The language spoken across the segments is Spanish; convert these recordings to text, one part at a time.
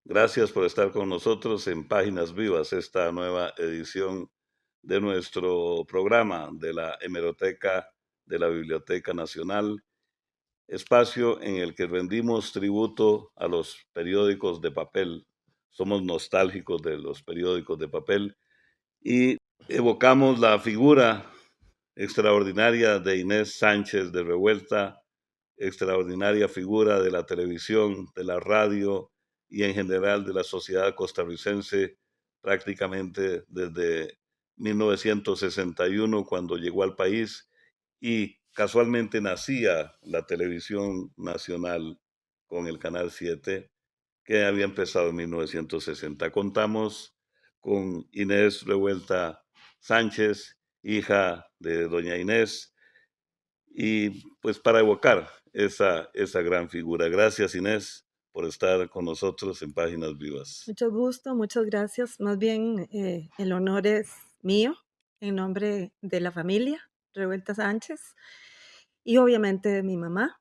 Gracias por estar con nosotros en Páginas Vivas, esta nueva edición de nuestro programa de la Hemeroteca de la Biblioteca Nacional, espacio en el que rendimos tributo a los periódicos de papel. Somos nostálgicos de los periódicos de papel y evocamos la figura extraordinaria de Inés Sánchez de Revuelta, extraordinaria figura de la televisión, de la radio y en general de la sociedad costarricense prácticamente desde 1961 cuando llegó al país y casualmente nacía la televisión nacional con el Canal 7 que había empezado en 1960. Contamos con Inés Revuelta Sánchez, hija de doña Inés, y pues para evocar esa gran figura. Gracias, Inés, por estar con nosotros en Páginas Vivas. Mucho gusto, muchas gracias. Más bien el honor es mío, en nombre de la familia Revuelta Sánchez y obviamente de mi mamá.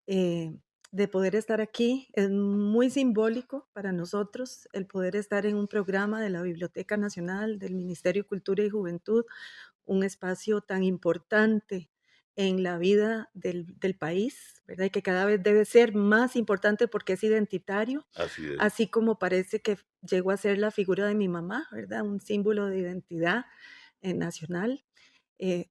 eh, de poder estar aquí es muy simbólico para nosotros el poder estar en un programa de la Biblioteca Nacional, del Ministerio de Cultura y Juventud, un espacio tan importante en la vida del país, ¿verdad? Y que cada vez debe ser más importante porque es identitario, Así es. así como parece que llegó a ser la figura de mi mamá, ¿verdad? Un símbolo de identidad nacional,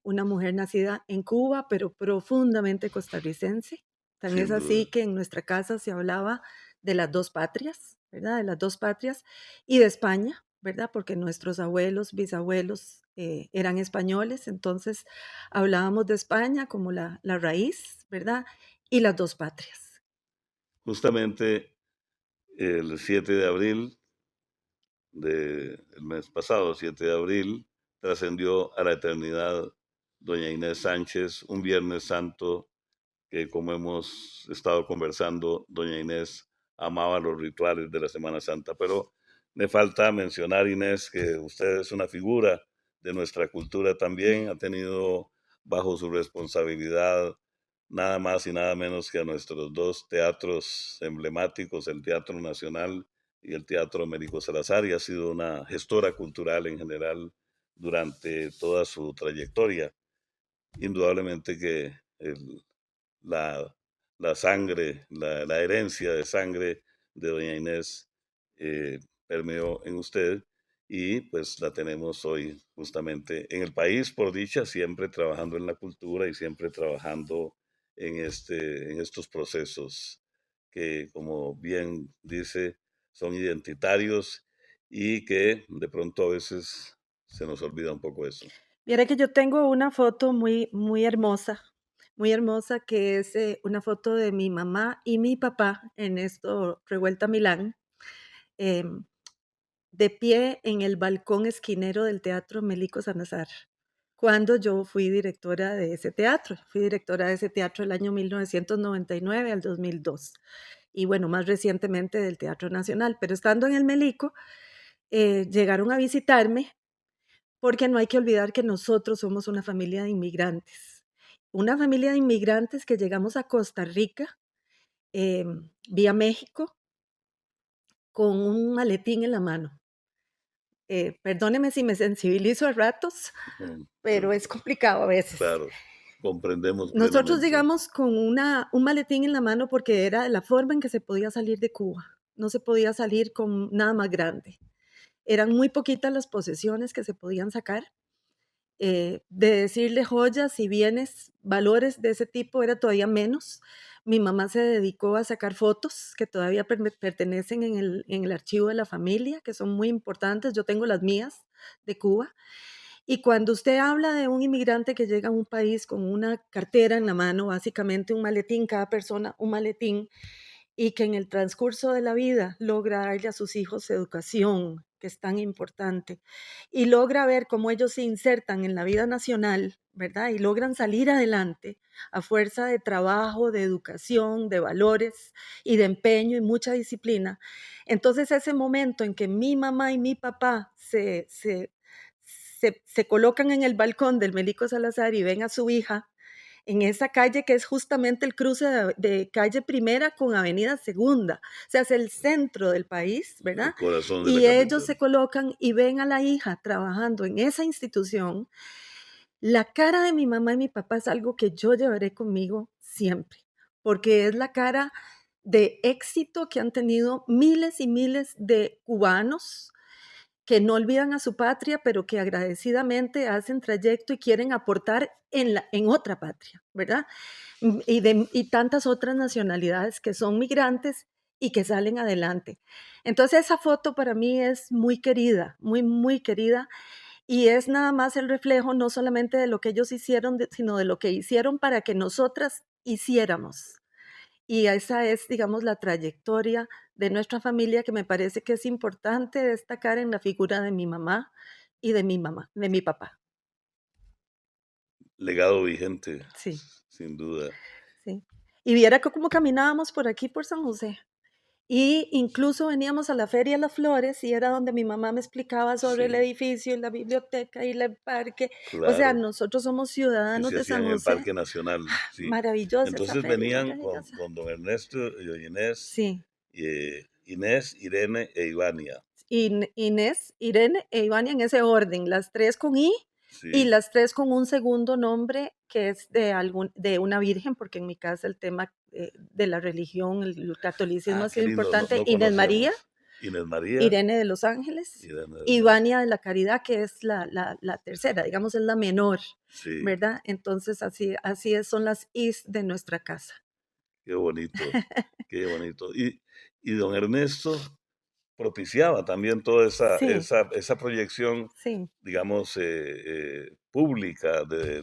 una mujer nacida en Cuba, pero profundamente costarricense. Tan es Sin así duda. que en nuestra casa se hablaba de las dos patrias, ¿verdad? De las dos patrias y de España, ¿verdad? Porque nuestros abuelos, bisabuelos eran españoles, entonces hablábamos de España como la raíz, ¿verdad? Y las dos patrias. Justamente el 7 de abril del mes pasado, 7 de abril, trascendió a la eternidad doña Inés Sánchez, un Viernes Santo que, como hemos estado conversando, doña Inés amaba los rituales de la Semana Santa, pero me falta mencionar, Inés, que usted es una figura de nuestra cultura también, ha tenido bajo su responsabilidad nada más y nada menos que a nuestros dos teatros emblemáticos, el Teatro Nacional y el Teatro Américo Salazar, y ha sido una gestora cultural en general durante toda su trayectoria. Indudablemente que la, la sangre, la herencia de sangre de doña Inés permeó en usted y pues la tenemos hoy justamente en el país, por dicha, siempre trabajando en la cultura y siempre trabajando en estos procesos que, como bien dice, son identitarios y que de pronto a veces se nos olvida un poco eso. Mira que yo tengo una foto muy hermosa, que es una foto de mi mamá y mi papá en esto, Revuelta Milán, de pie en el balcón esquinero del Teatro Mélico Salazar, cuando yo fui directora de ese teatro. Fui directora de ese teatro del año 1999 al 2002. Y bueno, más recientemente del Teatro Nacional. Pero estando en el Melico, llegaron a visitarme porque no hay que olvidar que nosotros somos una familia de inmigrantes. Una familia de inmigrantes que llegamos a Costa Rica vía México con un maletín en la mano. Perdóneme si me sensibilizo a ratos, pero es complicado a veces. Claro, comprendemos Nosotros plenamente. llegamos con un maletín en la mano porque era la forma en que se podía salir de Cuba. No se podía salir con nada más grande. Eran muy poquitas las posesiones que se podían sacar. De decirle joyas y bienes, valores de ese tipo era todavía menos. Mi mamá se dedicó a sacar fotos que todavía pertenecen en el archivo de la familia, que son muy importantes. Yo tengo las mías de Cuba. Y cuando usted habla de un inmigrante que llega a un país con una cartera en la mano, básicamente un maletín, cada persona un maletín, y que en el transcurso de la vida logra darle a sus hijos educación, que es tan importante, y logra ver cómo ellos se insertan en la vida nacional, ¿verdad? Y logran salir adelante a fuerza de trabajo, de educación, de valores y de empeño y mucha disciplina. Entonces ese momento en que mi mamá y mi papá se colocan en el balcón del Melico Salazar y ven a su hija en esa calle que es justamente el cruce de calle Primera con Avenida Segunda, o sea, es el centro del país, ¿verdad? El corazón de la Y ellos capital. se colocan y ven a la hija trabajando en esa institución. La cara de mi mamá y mi papá es algo que yo llevaré conmigo siempre, porque es la cara de éxito que han tenido miles y miles de cubanos que no olvidan a su patria, pero que agradecidamente hacen trayecto y quieren aportar en otra patria, ¿verdad? Y tantas otras nacionalidades que son migrantes y que salen adelante. Entonces esa foto para mí es muy querida, muy, muy querida, y es nada más el reflejo no solamente de lo que ellos hicieron, sino de lo que hicieron para que nosotras hiciéramos. Y esa es, digamos, la trayectoria de nuestra familia que me parece que es importante destacar en la figura de mi mamá y de mi papá. Legado vigente, Sí, sin duda. sí. Y viera cómo caminábamos por aquí, por San José. Y incluso veníamos a la Feria de las Flores y era donde mi mamá me explicaba sobre el Sí, edificio, y la biblioteca y el parque. O sea, claro. nosotros somos Que ciudadanos se de hacían San en el José. Parque Nacional, sí. Maravillosa esa Entonces feria, venían maravillosa. con don Ernesto y doña Inés, Sí. Inés, Irene e Ivania. Inés, Irene e Ivania en ese orden, las tres con I y Sí. las tres con un segundo nombre que es de una virgen, porque en mi casa el tema de la religión, el catolicismo Ah, ha qué sido lindo, no, importante. no Inés María, conocíamos. Inés María, Irene de los Ángeles, Irene de María. Ivania de la Caridad, que es la tercera, digamos, es la menor, Sí, ¿verdad? Entonces son las Is de nuestra casa. qué bonito, qué bonito. Y don Ernesto propiciaba también toda Sí, esa proyección, sí. digamos, pública de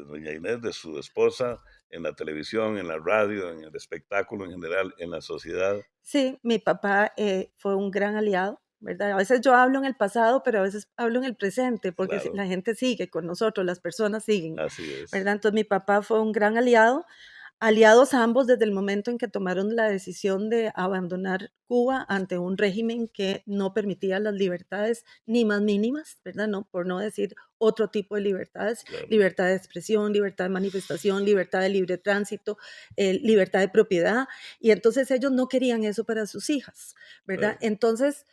doña Inés, de su esposa, en la televisión, en la radio, en el espectáculo en general, en la sociedad. Sí, mi papá fue un gran aliado, ¿verdad? A veces yo hablo en el pasado, pero a veces hablo en el presente, porque Claro, la gente sigue con nosotros, las personas siguen, así es. ¿verdad? Entonces mi papá fue un gran aliado, aliados ambos desde el momento en que tomaron la decisión de abandonar Cuba ante un régimen que no permitía las libertades ni más mínimas, ¿verdad? No, por no decir otro tipo de libertades, Claro, libertad de expresión, libertad de manifestación, libertad de libre tránsito, libertad de propiedad, y entonces ellos no querían eso para sus hijas, ¿verdad? claro. Entonces,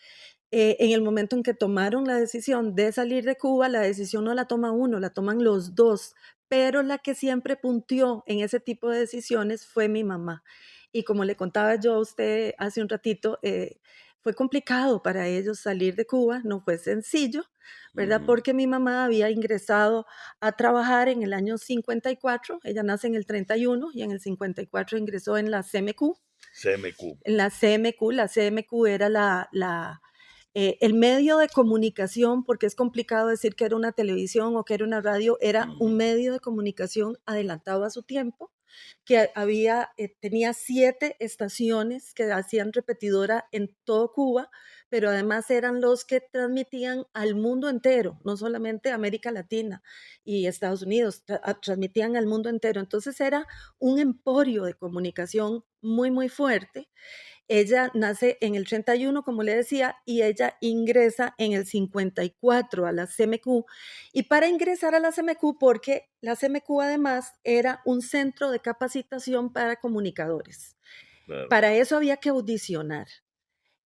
en el momento en que tomaron la decisión de salir de Cuba, la decisión no la toma uno, la toman los dos, pero la que siempre punteó en ese tipo de decisiones fue mi mamá. Y como le contaba yo a usted hace un ratito, fue complicado para ellos salir de Cuba, no fue sencillo, ¿verdad? Ujú. Porque mi mamá había ingresado a trabajar en el año 54, ella nace en el 31 y en el 54 ingresó en la CMQ. CMQ. En la CMQ era el medio de comunicación, porque es complicado decir que era una televisión o que era una radio, era un Ujú. medio de comunicación adelantado a su tiempo, que tenía 7 estaciones que hacían repetidora en todo Cuba, pero además eran los que transmitían al mundo entero, no solamente a América Latina y Estados Unidos, transmitían al mundo entero. Entonces era un emporio de comunicación muy, muy fuerte. Ella nace en el 31, como le decía, y ella ingresa en el 54 a la CMQ. Y para ingresar a la CMQ, porque la CMQ además era un centro de capacitación para comunicadores. Claro. Para eso había que audicionar.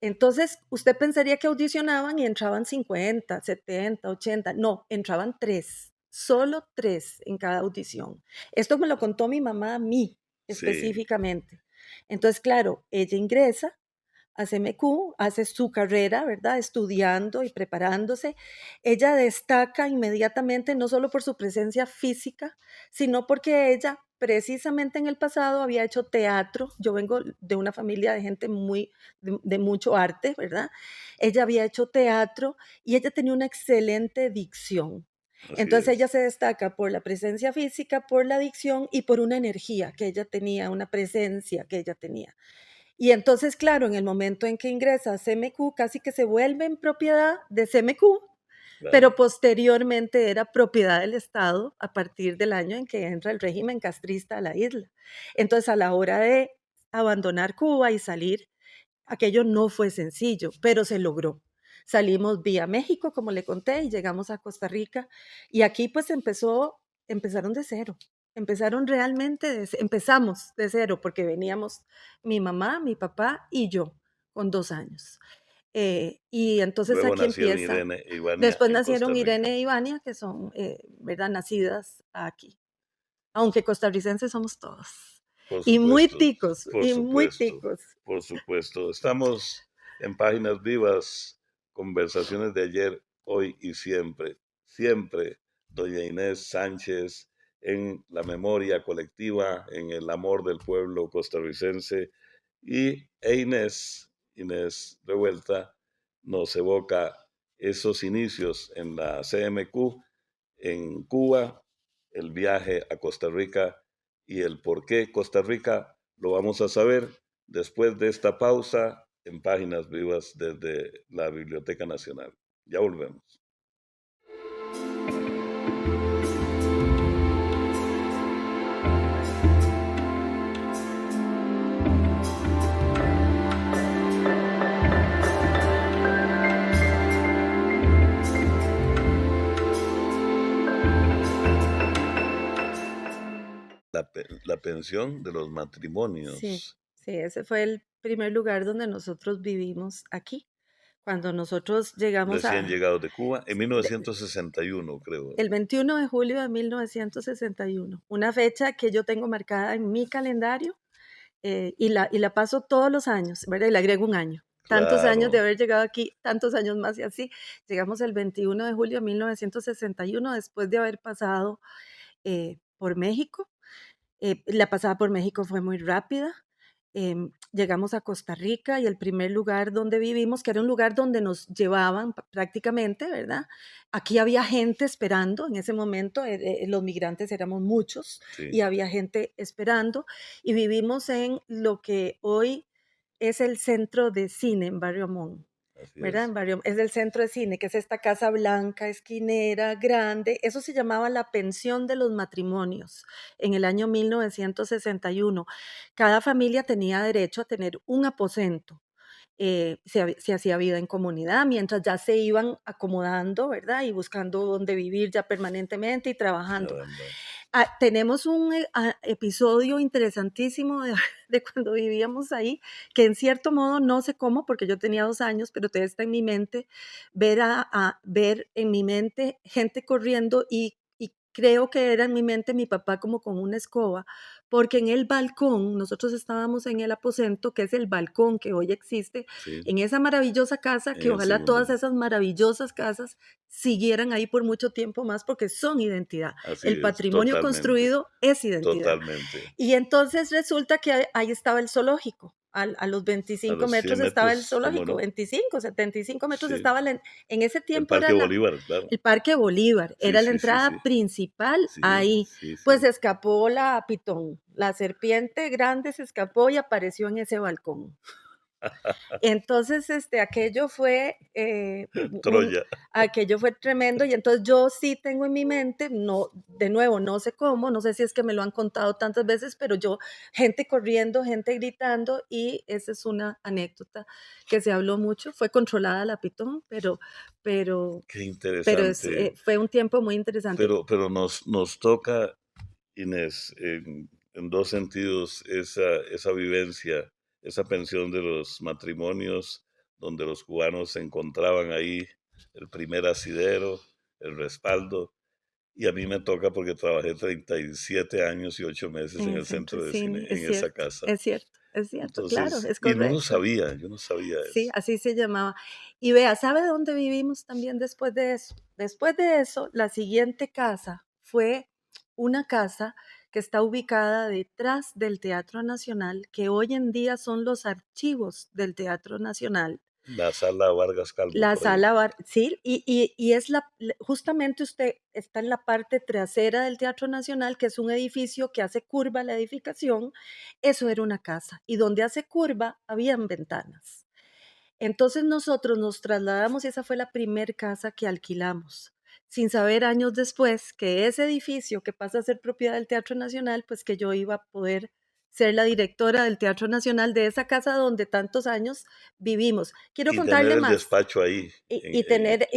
Entonces, usted pensaría que audicionaban y entraban 50, 70, 80. No, entraban 3, solo 3 en cada audición. Esto me lo contó mi mamá a mí Sí, específicamente. Entonces, claro, ella ingresa a CMQ, hace su carrera, ¿verdad? Estudiando y preparándose. Ella destaca inmediatamente no solo por su presencia física, sino porque ella precisamente en el pasado había hecho teatro. Yo vengo de una familia de gente de mucho arte, ¿verdad? Ella había hecho teatro y ella tenía una excelente dicción. así Entonces ella es. se destaca por la presencia física, por la dicción y por una energía que ella tenía, una presencia que ella tenía. Y entonces, claro, en el momento en que ingresa a CMQ, casi que se vuelve en propiedad de CMQ, Claro. pero posteriormente era propiedad del Estado a partir del año en que entra el régimen castrista a la isla. Entonces, a la hora de abandonar Cuba y salir, aquello no fue sencillo, pero se logró. Salimos vía México, como le conté, y llegamos a Costa Rica. Y aquí pues empezaron de cero. Empezaron realmente, empezamos de cero, porque veníamos mi mamá, mi papá y yo, con 2 años. Y entonces Luego aquí nacieron empieza. Irene y Ivania Después en Costa nacieron Rica. Irene e Ivania, que son, ¿verdad? Nacidas aquí. Aunque costarricenses somos todos. Por supuesto, por Y muy supuesto, ticos. por supuesto. Estamos en Páginas Vivas, conversaciones de ayer, hoy y siempre. Siempre, doña Inés Sánchez, en la memoria colectiva, en el amor del pueblo costarricense. Inés Revuelta, nos evoca esos inicios en la CMQ, en Cuba, el viaje a Costa Rica y el por qué Costa Rica lo vamos a saber después de esta pausa en Páginas Vivas desde la Biblioteca Nacional. Ya volvemos. La pensión de los Sí, matrimonios. sí, ese fue el primer lugar donde nosotros vivimos aquí. Cuando nosotros llegamos Recién llegados de Cuba en de- 1961, creo. el 21 de julio de 1961, una fecha que yo tengo marcada en mi calendario, y la paso todos los años, ¿verdad? Y le agrego un año. Tantos años de Claro, haber llegado aquí, tantos años más y así. Llegamos el 21 de julio de 1961 después de haber pasado por México. La pasada por México fue muy rápida. Llegamos a Costa Rica y el primer lugar donde vivimos, que era un lugar donde nos llevaban prácticamente, ¿verdad? Aquí había gente esperando en ese momento, los migrantes éramos muchos y sí, había gente esperando y vivimos en lo que hoy es el centro de cine en Barrio Amón. así ¿Verdad? es. Es del centro de cine, que es esta casa blanca, esquinera, grande. Eso se llamaba la pensión de los matrimonios en el año 1961. Cada familia tenía derecho a tener un aposento. Se hacía vida en comunidad mientras ya se iban acomodando, ¿verdad? Y buscando dónde vivir ya permanentemente y trabajando. Caramba. Tenemos un episodio interesantísimo de, de cuando vivíamos ahí, que en cierto modo no sé cómo, porque yo tenía 2 años, pero todavía está en mi mente, ver en mi mente gente corriendo y creo que era en mi mente mi papá como con una escoba, porque en el balcón, nosotros estábamos en el aposento, que es el balcón que hoy existe, Sí, en esa maravillosa casa, en que el ojalá todas segundo. esas maravillosas casas siguieran ahí por mucho tiempo más, porque son identidad. Así El es, patrimonio totalmente, construido es identidad. totalmente. Y entonces resulta que ahí estaba el zoológico. A los A 25 los 100 metros estaba el metros, ¿cómo zoológico, no? 25, 75 metros Sí, estaba en ese el tiempo era Parque Bolívar, claro. el Parque Bolívar, Sí, era la sí, sí, entrada sí. principal Sí, ahí. sí, Pues sí. se escapó la pitón, la serpiente grande se escapó y apareció en ese balcón. Entonces, Troya. aquello fue tremendo y entonces yo sí tengo en mi mente, no, de nuevo, no sé cómo, no sé si es que me lo han contado tantas veces, pero yo, gente corriendo, gente gritando y esa es una anécdota que se habló mucho, fue controlada la Pitón, pero, Qué pero interesante. fue un tiempo muy interesante. Pero nos toca, Inés, en dos sentidos, esa vivencia, esa pensión de los matrimonios, donde los cubanos encontraban ahí el primer asidero, el respaldo, y a mí me toca porque trabajé 37 años y 8 meses En en el el centro centro de de cine, cine, en esa casa. es cierto, claro, Entonces, es y no lo correcto. sabía, yo no sabía Sí, eso. así se llamaba. Y vea, ¿sabe dónde vivimos también después de eso? Después de eso, la siguiente casa fue una casa que está ubicada detrás del Teatro Nacional, que hoy en día son los archivos del Teatro Nacional. La sala Vargas Calvo La por ahí. sala bar, sí, y es justamente usted está en la parte trasera del Teatro Nacional, que es un edificio que hace curva la edificación. Eso era una casa, y donde hace curva habían ventanas. Entonces nosotros nos trasladamos y esa fue la primer casa que alquilamos, sin saber años después que ese edificio que pasa a ser propiedad del Teatro Nacional, pues que yo iba a poder ser la directora del Teatro Nacional de esa casa donde tantos años vivimos. Quiero Y tener contarle el más. despacho ahí. Y tener,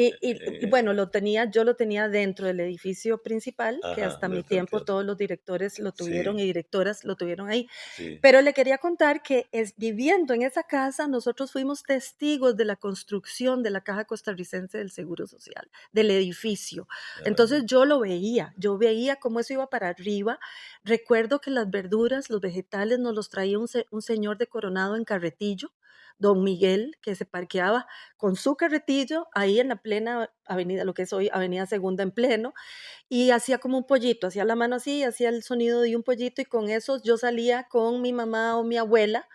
bueno, yo lo tenía dentro del edificio principal, que Ajá, hasta mi del tiempo teatro. todos los directores lo tuvieron Sí, y directoras lo tuvieron ahí. sí, Pero le quería contar que viviendo en esa casa, nosotros fuimos testigos de la construcción de la Caja Costarricense del Seguro Social, del edificio. Entonces caramba. yo veía cómo eso iba para arriba. Recuerdo que las verduras, los vegetales nos los traía un señor de Coronado en carretillo, don Miguel, que se parqueaba con su carretillo ahí en la plena avenida, lo que es hoy Avenida Segunda en pleno, y hacía como un pollito, hacía la mano así, hacía el sonido de un pollito y con eso yo salía con mi mamá o mi abuela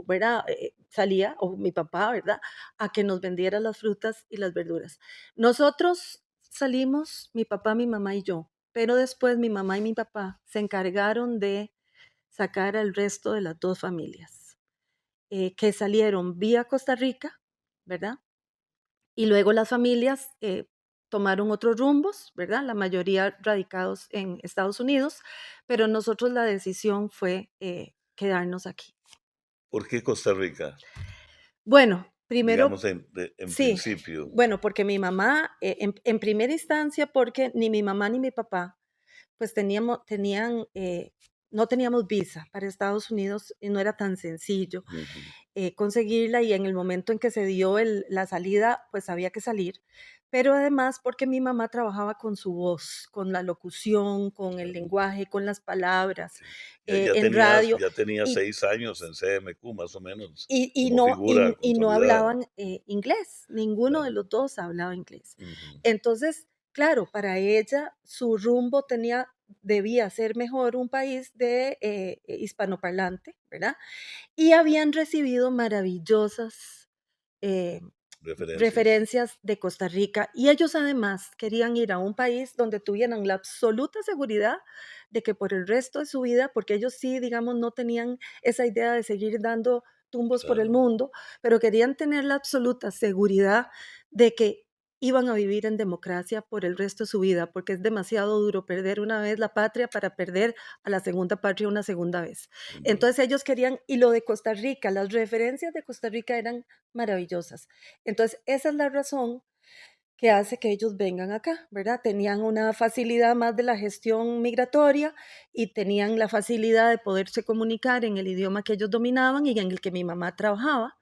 ¿verdad? Salía, o mi papá, ¿verdad? A que nos vendiera las frutas y las verduras. Nosotros salimos, mi papá, mi mamá y yo, pero después mi mamá y mi papá se encargaron de sacar al resto de las dos familias, que salieron vía Costa Rica, ¿verdad? Y luego las familias tomaron otros rumbos, ¿verdad? La mayoría radicados en Estados Unidos, pero nosotros la decisión fue quedarnos aquí. ¿Por qué Costa Rica? Bueno, primero, Digamos en sí, principio. bueno, porque mi mamá, en primera instancia, porque ni mi mamá ni mi papá, pues no teníamos visa para Estados Unidos y no era tan sencillo Ujú, conseguirla y en el momento en que se dio la salida, pues había que salir. Pero además porque mi mamá trabajaba con su voz, con la locución, con el caramba, lenguaje, con las palabras, sí. en radio. Ya tenías Y, 6 años en CMQ, más o menos, y como no, figura y no consolidada. hablaban inglés, ninguno de Claro. los dos hablaba inglés. Ujú. Entonces, claro, para ella su rumbo debía ser mejor un país de hispanoparlante, ¿verdad? Y habían recibido maravillosas eh, Referencias. referencias de Costa Rica y ellos además querían ir a un país donde tuvieran la absoluta seguridad de que por el resto de su vida, porque ellos sí, digamos, no tenían esa idea de seguir dando tumbos por el Claro. mundo, pero querían tener la absoluta seguridad de que iban a vivir en democracia por el resto de su vida, porque es demasiado duro perder una vez la patria para perder a la segunda patria una segunda vez. Sin duda. Entonces ellos querían, y lo de Costa Rica, las referencias de Costa Rica eran maravillosas. Entonces, esa es la razón que hace que ellos vengan acá, ¿verdad? Tenían una facilidad más de la gestión migratoria y tenían la facilidad de poderse comunicar en el idioma que ellos dominaban y en el que mi mamá trabajaba.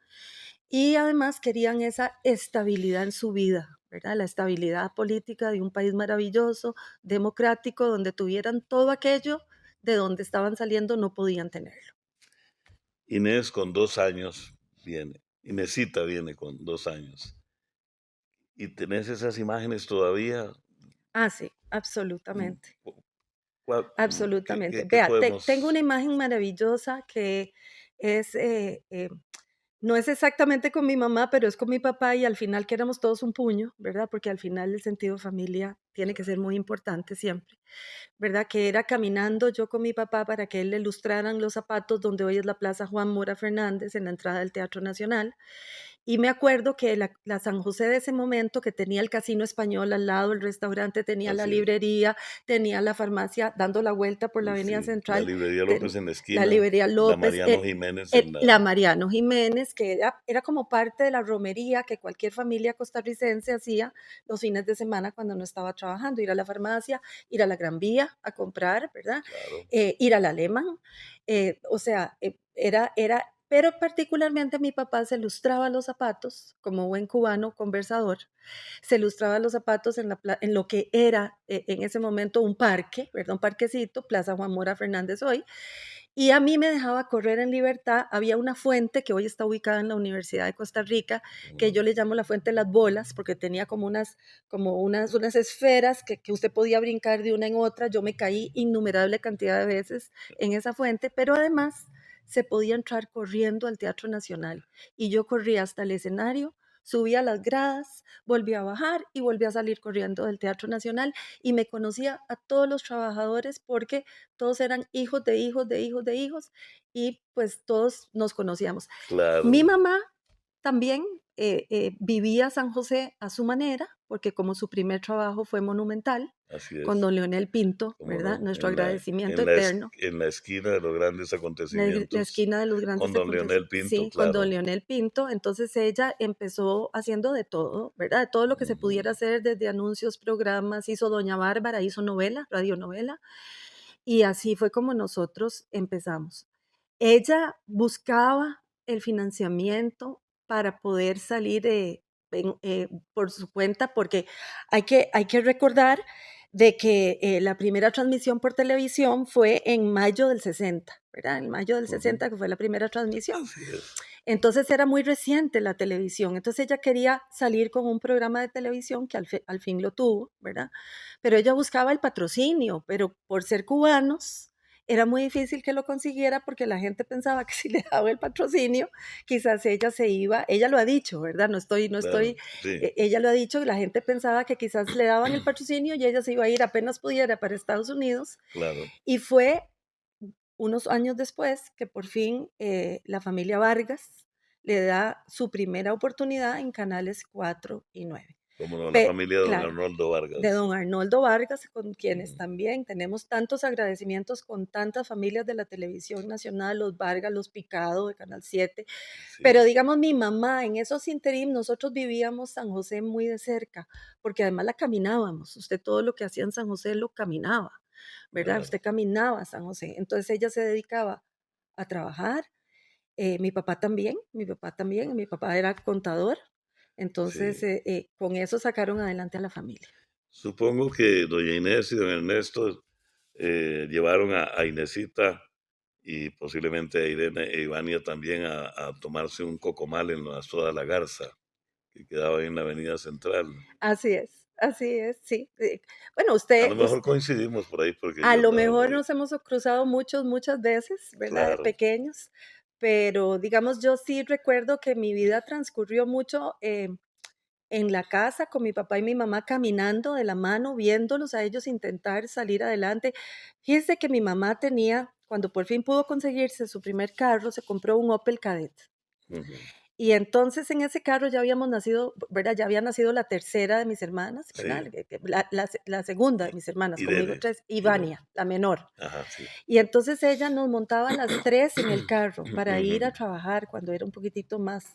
Y además querían esa estabilidad en su vida, ¿verdad? La estabilidad política de un país maravilloso, democrático, donde tuvieran todo aquello de donde estaban saliendo, no podían tenerlo. Inés con 2 años viene. Inésita viene con 2 años. ¿Y tenés esas imágenes todavía? Ah, sí, Mm, absolutamente. cu- Absolutamente. qué Vea, tengo una podemos? imagen maravillosa que es No es exactamente con mi mamá, pero es con mi papá y al final que éramos todos un puño, ¿verdad? Porque al final el sentido de familia tiene que ser muy importante siempre. ¿Verdad? Que era caminando yo con mi papá para que él le lustraran los zapatos donde hoy es la Plaza Juan Mora Fernández, en la entrada del Teatro Nacional. Y me acuerdo que la San José de ese momento, que tenía el Casino Español al lado, el restaurante, tenía la Así es. librería, tenía la farmacia dando la vuelta por la Avenida Sí, la Central, librería López ten en la la esquina, librería la López, Mariano Jiménez en la... la Mariano Jiménez, que era como parte de la romería que cualquier familia costarricense hacía los fines de semana cuando no estaba trabajando, ir a la farmacia, ir a la Gran Vía a comprar, ¿verdad? Claro, Ir al Alemán, o sea, pero particularmente mi papá se lustraba los zapatos, como buen cubano conversador, se lustraba los zapatos en lo que era en ese momento un parque, ¿verdad? Un parquecito, Plaza Juan Mora Fernández hoy, y a mí me dejaba correr en libertad. Había una fuente que hoy está ubicada en la Universidad de Costa Rica, que ujú, yo le llamo la fuente de las bolas, porque tenía unas esferas que usted podía brincar de una en otra. Yo me caí innumerable cantidad de veces en esa fuente, pero además se podía entrar corriendo al Teatro Nacional. Y yo corría hasta el escenario, subía las gradas, volvía a bajar y volvía a salir corriendo del Teatro Nacional y me conocía a todos los trabajadores porque todos eran hijos de hijos de hijos de hijos y pues todos nos conocíamos. Mi claro, mamá también vivía San José a su manera, porque como su primer trabajo fue monumental, así con es, don Leonel Pinto, cómo ¿verdad? no, Nuestro agradecimiento eterno. en la esquina de los grandes La acontecimientos, esquina de los con grandes don Leonel acontecimientos, Pinto, sí, con don claro. Leonel Pinto. Entonces ella empezó haciendo de todo, ¿verdad? De todo lo que se Ujú, pudiera hacer, desde anuncios, programas, hizo Doña Bárbara, hizo novela, radionovela, y así fue como nosotros empezamos. Ella buscaba el financiamiento para poder salir por su cuenta, porque hay que recordar de que la primera transmisión por televisión fue en mayo del 60, ¿verdad? En mayo del ujú, 60 que fue la primera transmisión. así es, Entonces era muy reciente la televisión. Entonces ella quería salir con un programa de televisión que al fin lo tuvo, ¿verdad? Pero ella buscaba el patrocinio, pero por ser cubanos era muy difícil que lo consiguiera porque la gente pensaba que si le daba el patrocinio, quizás ella se iba, ella lo ha dicho, ¿verdad? No claro, estoy, sí, ella lo ha dicho, la gente pensaba que quizás le daban el patrocinio y ella se iba a ir apenas pudiera para Estados Unidos. claro, Y fue unos años después que por fin la familia Vargas le da su primera oportunidad en canales 4 y 9. cómo no, la familia de don Claro, Arnoldo de Vargas. don Arnoldo Vargas, con quienes Mm, también tenemos tantos agradecimientos con tantas familias de la televisión nacional, los Vargas, los Picado de Canal 7, pero sí, digamos mi mamá, en esos interim nosotros vivíamos San José muy de cerca, porque además la caminábamos, usted todo lo que hacía en San José lo caminaba, ¿verdad? claro, Usted caminaba a San José, entonces ella se dedicaba a trabajar, mi papá también, mi papá era contador, entonces sí. con eso sacaron adelante a la familia. Supongo que doña Inés y don Ernesto llevaron a Inesita y posiblemente a Irene e Ivania también a tomarse un cocomal en la Soda de la Garza, que quedaba ahí en la Avenida Central. Así es, sí. Bueno, A lo mejor coincidimos por ahí porque a yo lo andaba por mejor ahí. nos hemos cruzado muchas veces, ¿verdad? De Claro, pequeños, pero digamos, yo sí recuerdo que mi vida transcurrió mucho en la casa con mi papá y mi mamá caminando de la mano, viéndolos a ellos intentar salir adelante. Fíjese que mi mamá tenía, cuando por fin pudo conseguirse su primer carro, se compró un Opel Kadett. ujú, Y entonces en ese carro ya habíamos nacido, ¿verdad? Ya había nacido la tercera de mis hermanas, ¿verdad? sí, La segunda de I- mis hermanas, conmigo Irene, tres, Irene, Ivania, la menor. ajá, sí. Y entonces ella nos montaba a las tres en el carro para ir a trabajar cuando era un poquitito más,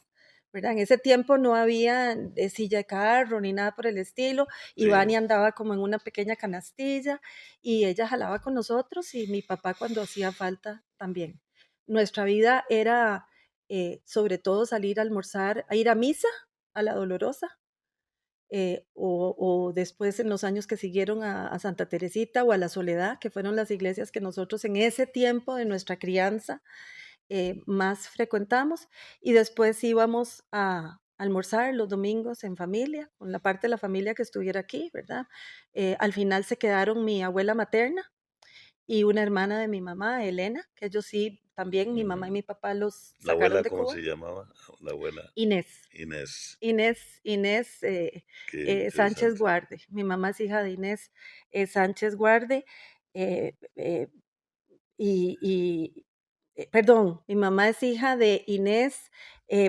¿verdad? En ese tiempo no había silla de carro ni nada por el estilo. Sí, Ivania andaba como en una pequeña canastilla y ella jalaba con nosotros y mi papá cuando hacía falta también. Nuestra vida era sobre todo salir a almorzar, a ir a misa, a la Dolorosa, o después en los años que siguieron a Santa Teresita o a la Soledad, que fueron las iglesias que nosotros en ese tiempo de nuestra crianza más frecuentamos. Y después íbamos a almorzar los domingos en familia, con la parte de la familia que estuviera aquí, ¿verdad? Al final se quedaron mi abuela materna y una hermana de mi mamá, Elena, que ellos sí, también mi mamá y mi papá los ¿La sacaron abuela de cómo Cuba. se llamaba? La abuela Inés, Inés. Inés Qué Sánchez interesante. Guarde. Mi mamá es hija de Inés Sánchez Guarde. eh, eh, Perdón, mi mamá es hija de Inés,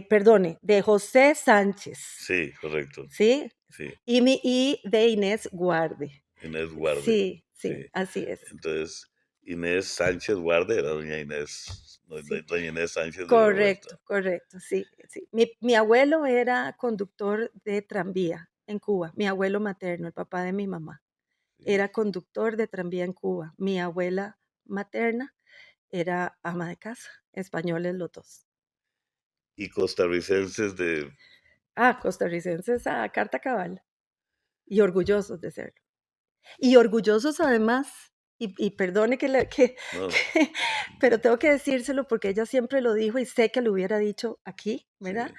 perdone, de José Sánchez, Sí, correcto. ¿sí? Sí, Y de Inés Guarde. Inés Guarde. Sí, sí, Sí. así es. Entonces, Inés Sánchez Guarde era doña Inés, Sí, doña Inés Sánchez de Revuelta. correcto, correcto, sí, sí. Mi abuelo era conductor de tranvía en Cuba, mi abuelo materno, el papá de mi mamá, Sí. era conductor de tranvía en Cuba. Mi abuela materna era ama de casa, españoles los dos. Y costarricenses de... Costarricenses a carta cabal y orgullosos de serlo. Y orgullosos además, y perdone No, pero tengo que decírselo porque ella siempre lo dijo y sé que lo hubiera dicho aquí, sí, ¿verdad?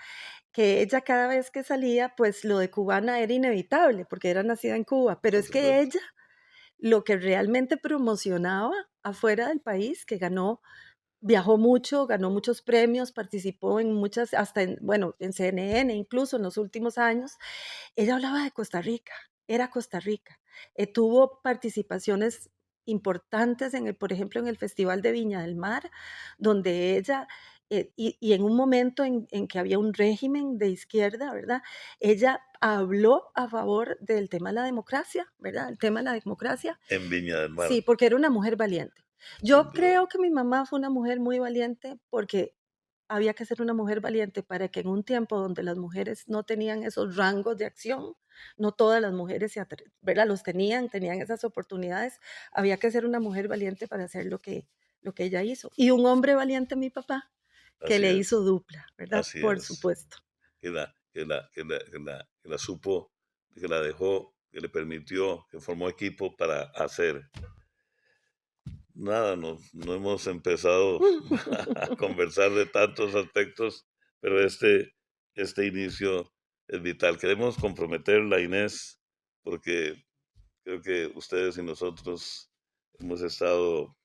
Que ella cada vez que salía, pues lo de cubana era inevitable porque era nacida en Cuba, pero por es que supuesto. ella lo que realmente promocionaba afuera del país, que ganó, viajó mucho, ganó muchos premios, participó en muchas, hasta en, bueno, en CNN incluso en los últimos años, ella hablaba de Costa Rica, era Costa Rica. Tuvo participaciones importantes en el, por ejemplo, en el Festival de Viña del Mar, donde ella, y en un momento en que había un régimen de izquierda, ¿verdad? Ella habló a favor del tema de la democracia, ¿verdad? El tema de la democracia. En Viña del Mar, Sí, porque era una mujer valiente. sin Yo duda. creo que mi mamá fue una mujer muy valiente porque había que ser una mujer valiente para que en un tiempo donde las mujeres no tenían esos rangos de acción, no todas las mujeres ¿verdad? Los tenían esas oportunidades, había que ser una mujer valiente para hacer lo que ella hizo. Y un hombre valiente, mi papá, que Así le hizo es, dupla, ¿verdad? así Por es. supuesto. Que la supo, que la dejó, que le permitió, que formó equipo para hacer. Nada, no hemos empezado a conversar de tantos aspectos, pero este inicio es vital. Queremos comprometerla, Inés, porque creo que ustedes y nosotros hemos estado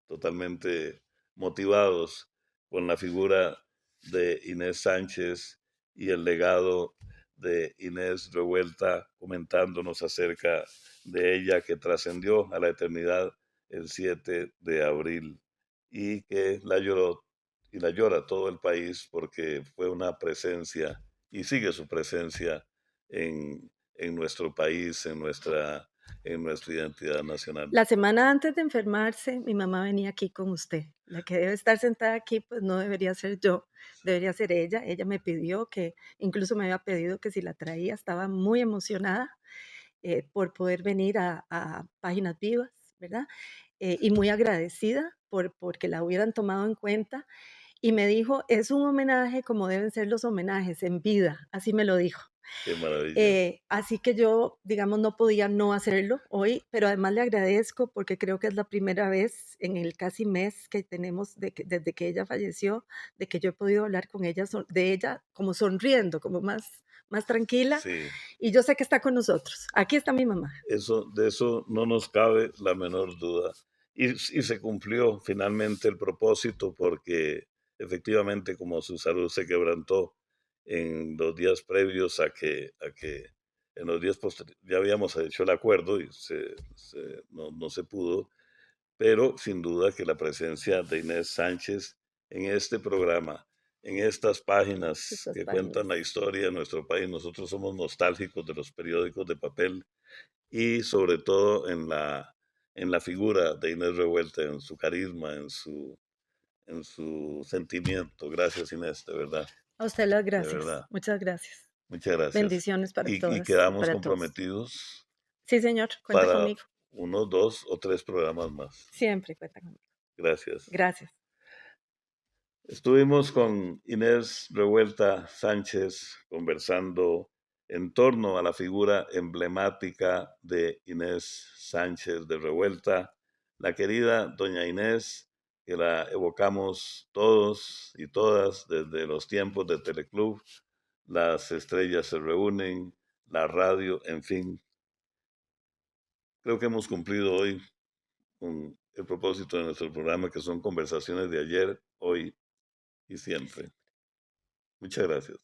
totalmente motivados con la figura de Inés Sánchez y el legado de Inés Revuelta comentándonos acerca de ella que trascendió a la eternidad el 7 de abril y que la lloró y la llora todo el país porque fue una presencia y sigue su presencia en nuestro país, en nuestra identidad nacional. La semana antes de enfermarse, mi mamá venía aquí con usted. La que debe estar sentada aquí, pues no debería ser yo, debería ser ella. Ella me pidió que, incluso me había pedido que si la traía, estaba muy emocionada por poder venir a Páginas Vivas, ¿verdad? Y muy agradecida porque la hubieran tomado en cuenta. Y me dijo, es un homenaje como deben ser los homenajes en vida, así me lo dijo. Qué maravilla. Así que yo, digamos, no podía no hacerlo hoy, pero además le agradezco porque creo que es la primera vez en el casi mes que tenemos desde que ella falleció, de que yo he podido hablar con ella, de ella como sonriendo, como más tranquila. Sí, Y yo sé que está con nosotros. Aquí está mi mamá. de eso no nos cabe la menor duda. Y se cumplió finalmente el propósito porque efectivamente como su salud se quebrantó en los días previos a que en los días posteriores, ya habíamos hecho el acuerdo y no se pudo, pero sin duda que la presencia de Inés Sánchez en este programa, en estas páginas Estas que cuentan páginas. la historia de nuestro país, nosotros somos nostálgicos de los periódicos de papel y sobre todo en la figura de Inés Revuelta, en su carisma, en su sentimiento. Gracias Inés, de verdad, A usted las de gracias. verdad. Muchas gracias. Muchas gracias. Bendiciones para Y todas y quedamos para todos. comprometidos Sí, señor, cuenta para conmigo. unos 2 o 3 programas más. Siempre cuenta conmigo. Gracias. Gracias. Estuvimos con Inés Revuelta Sánchez conversando en torno a la figura emblemática de Inés Sánchez de Revuelta, la querida doña Inés, que la evocamos todos y todas desde los tiempos de Teleclub, las estrellas se reúnen, la radio, en fin. Creo que hemos cumplido hoy con el propósito de nuestro programa, que son conversaciones de ayer, hoy y siempre. Muchas gracias.